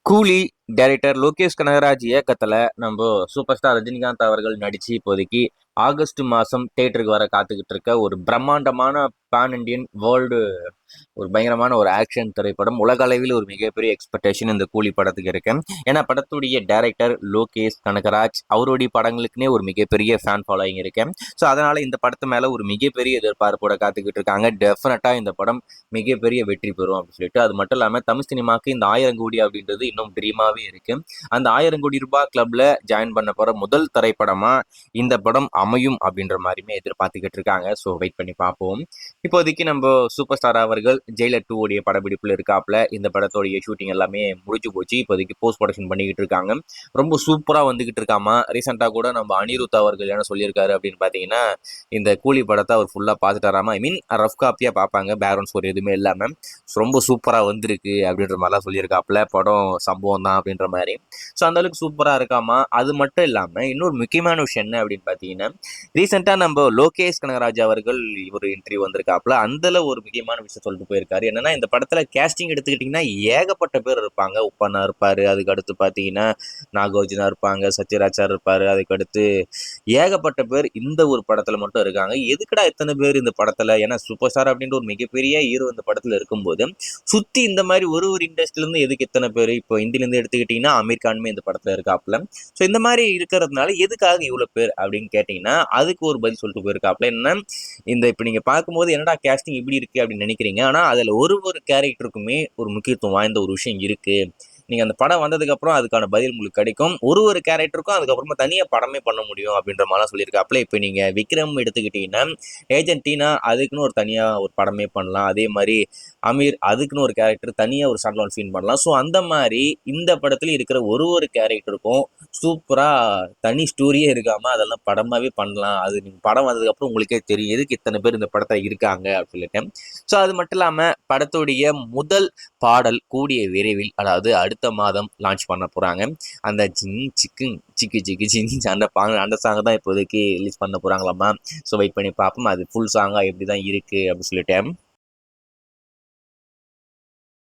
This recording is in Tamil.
கூலி டைரக்டர் லோகேஷ் கனகராஜ் இயக்கத்துல நம்ம சூப்பர் ஸ்டார் ரஜினிகாந்த் அவர்கள் நடிச்சு இப்போதைக்கு ஆகஸ்ட் மாசம் தியேட்டருக்கு வர காத்துக்கிட்டு இருக்க ஒரு பிரம்மாண்டமான பேன் இண்டியன் வேர்ல்டு ஒரு பயங்கரமான ஒரு ஆக்ஷன் திரைப்படம். உலக அளவில் ஒரு மிகப்பெரிய எக்ஸ்பெக்டேஷன் இந்த கூலி படத்துக்கு இருக்கு. ஏன்னா படத்துடைய டைரக்டர் லோகேஷ் கனகராஜ் அவருடைய படங்களுக்குன்னே ஒரு மிகப்பெரிய ஃபேன் ஃபாலோயிங் இருக்கு. ஸோ அதனால இந்த படத்து மேல ஒரு மிகப்பெரிய எதிர்பார்ப்போட காத்துக்கிட்டு இருக்காங்க. டெஃபினட்டா இந்த படம் மிகப்பெரிய வெற்றி பெறும் அப்படின்னு சொல்லிட்டு. அது மட்டும் இல்லாம தமிழ் சினிமாக்கு இந்த 1000 கோடி அப்படின்றது இன்னும் ட்ரீமாவே இருக்கு. அந்த 1000 கோடி ரூபாய் கிளப்ல ஜாயின் பண்ண போற முதல் திரைப்படமா இந்த படம் அமையும் அப்படின்ற மாதிரியுமே எதிர்பார்த்துக்கிட்டு இருக்காங்க. ஸோ வெயிட் பண்ணி பார்ப்போம். இப்போதைக்கு நம்ம சூப்பர் ஸ்டார் அவர்கள் ஜெயிலர் 2 உடைய படப்பிடிப்புல இருக்காப்ல. இந்த படத்தோடைய ஷூட்டிங் எல்லாமே முடிஞ்சு போச்சு. இப்போதைக்கு போஸ்ட் ப்ரொடக்ஷன் பண்ணிக்கிட்டு இருக்காங்க. ரொம்ப சூப்பரா வந்துகிட்டு இருக்காமா. ரீசெண்டா கூட நம்ம அனிருத் அவர்கள் என்ன சொல்லியிருக்காரு அப்படின்னு பாத்தீங்கன்னா, இந்த கூலி படத்தை அவர் ஃபுல்லா பார்த்துட்டாராமா. ஐ மீன் ரஃப் காப்பியா பார்ப்பாங்க, பேக்ரவுண்ட் ஸ்கோர் எதுவுமே இல்லாம. ரொம்ப சூப்பரா வந்திருக்கு அப்படின்ற மாதிரிலாம் சொல்லியிருக்காப்ல. படம் சம்பவம் தான் அப்படின்ற மாதிரி. ஸோ அந்த அளவுக்கு சூப்பரா இருக்காமா. அது மட்டும் இல்லாம இன்னொரு முக்கியமான விஷயம் என்ன அப்படின்னு பாத்தீங்கன்னா, ரீசெண்டா நம்ம லோகேஷ் கனகராஜ் அவர்கள் ஒரு இன்டர்வியூ வந்திருக்காப்ல. அந்தல ஒரு முக்கியமான விஷயம் சொல்லிட்டு போயிருக்காரு. என்னன்னா, இந்த படத்துல கேஸ்டிங் எடுத்துக்கிட்டீங்கன்னா ஏகப்பட்ட பேர் இருப்பாங்க. உப்பண்ணா இருப்பாரு, அதுக்கு அடுத்து பாத்தீங்கன்னா நாகார்ஜுனா இருப்பாங்க, சத்யராஜ் சார் இருப்பாரு, அதுக்கு அடுத்து ஏகப்பட்ட பேர் இந்த ஒரு படத்துல மட்டும் இருக்காங்க. எதுக்குடா இத்தனை பேர் இந்த படத்துல? ஏன்னா சூப்பர் ஸ்டார் அப்படின்ற ஒரு மிகப்பெரிய ஹீரோ இந்த படத்துல இருக்கும்போது சுத்தி இந்த மாதிரி ஒரு இண்டஸ்ட்ரியில இருந்து எதுக்கு இத்தனை பேர்? இப்போ இந்தியில இருந்து எடுத்துக்கிட்டீங்கன்னா அமீர் கானுமே இந்த படத்துல இருக்காப்ல. ஸோ இந்த மாதிரி இருக்கிறதுனால எதுக்காக இவ்வளவு பேர் அப்படின்னு கேட்டீங்கன்னா அதுக்கு ஒரு பதில் சொல்லிட்டு போயிருக்காப்ல. என்ன, இந்த இப்ப நீங்க பார்க்கும்போது என்னடா கேஸ்டிங் இப்படி இருக்கு அப்படின்னு நினைக்கிறீங்க. ஆனா அதுல ஒரு கேரக்டருக்குமே ஒரு முக்கியத்துவம் வாய்ந்த ஒரு விஷயம் இருக்கு. நீங்க அந்த படம் வந்ததுக்கு அப்புறம் அதுக்கான பதில் உங்களுக்கு கிடைக்கும். ஒரு கேரக்டருக்கும் அதுக்கப்புறமா தனியா படமே பண்ண முடியும் அப்படின்ற மாதிரிலாம் சொல்லியிருக்காப்ல. இப்ப நீங்க விக்ரம் எடுத்துக்கிட்டீங்கன்னா ஏஜென்ட் டீனா அதுக்குன்னு ஒரு தனியா ஒரு படமே பண்ணலாம். அதே மாதிரி அமீர் அதுக்குன்னு ஒரு கேரக்டர் தனியா ஒரு ஸ்டாண்ட் சீன் பண்ணலாம். ஸோ அந்த மாதிரி இந்த படத்துல இருக்கிற ஒரு கேரக்டருக்கும் சூப்பரா தனி ஸ்டோரியே இருக்காம அதெல்லாம் படமாவே பண்ணலாம். அது நீங்க படம் வந்ததுக்கு அப்புறம் உங்களுக்கே தெரியும் எதுக்கு இத்தனை பேர் இந்த படத்தை இருக்காங்க அப்படின்னு சொல்லிட்டு. ஸோ அது மட்டும் இல்லாம படத்துடைய முதல் பாடல் கூடிய விரைவில், அதாவது அடுத்த மாதம் லான்ச் பண்ண போறாங்க. அந்த ஜிங் சிக்கு சிக்கு சிக்கு சிங் அந்த சாங் தான் இப்போதைக்கு ரிலீஸ் பண்ண போறாங்களாமா. ஸோ வெயிட் பண்ணி பார்ப்போம் அது ஃபுல் சாங்கா எப்படி தான் இருக்கு அப்படின்னு சொல்லிட்டு.